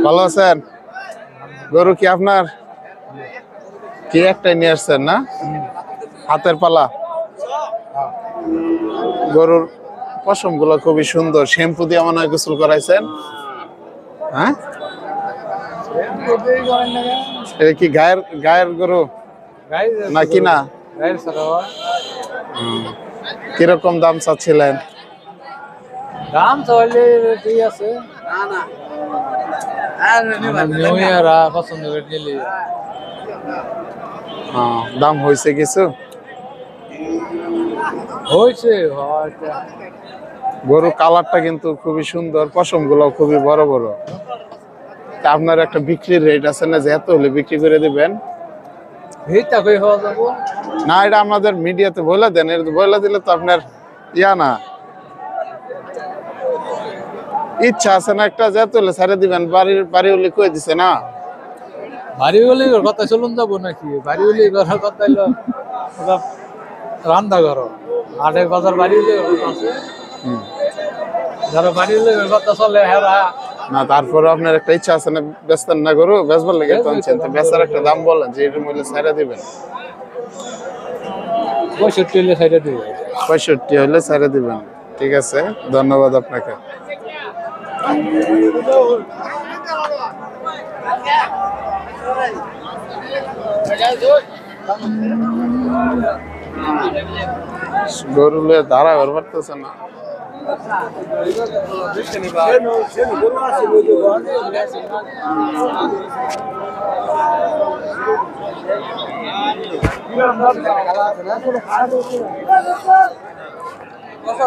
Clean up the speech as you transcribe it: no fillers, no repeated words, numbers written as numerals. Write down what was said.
ভালো আছেন? গরু কি আপনার? কি একটাই নিয়ে আসছেন না? হাতের পালা। গরুর পশম গুলো খুবই সুন্দর। শ্যাম্পু দিয়ে মনে হয় গোসল করাইছেন। হ্যাঁ, এটা কি গায়ের গায়ের গরু না কিনা? কিরকম দাম চাচ্ছিলেন? দাম চাইলে ঠিক আছে। পছন্দ করে নিলি দাম হয়েছে কিছু? হয়েছে। গরু কালারটা কিন্তু খুবই সুন্দর, পশম গুলো খুবই বড় বড়। তা আপনার একটা বিক্রির রেট আছে না, যে এত হলে বিক্রি করে দিবেন? ভিড়টা কই হওয়া যাবো না, এটা আমাদের মিডিয়াতে বলে দেন। এটা বলে দিলে তো আপনার না ইচ্ছা আছে না একটা, যে এত হলে ছেড়ে দিবেন। বাড়ি হলে কয়ে দিছে না। বাড়ি হলে কথা চলুন যাবো নাকি? বাড়ি হলে ঘরের কথা হইলো রান্না ঘর, হাটের বাজার বাড়ি হলে আছে। যারা বাড়ি হলে কথা চলে হেরা না, তারপরে আপনার একটা ইচ্ছা আছে না, বেচতেন না গরু? বেচবার লেগে তো আনছেন, তো বেচার একটা দাম বলেন যে এটার মূল্যে ছেড়ে দিবেন। 65 হলে সাইডে দিবে। 65 হলে ছেড়ে দিবেন। ঠিক আছে, ধন্যবাদ আপনাকে। গরু লয়ে দাঁড়াবার পারতেছে না। কত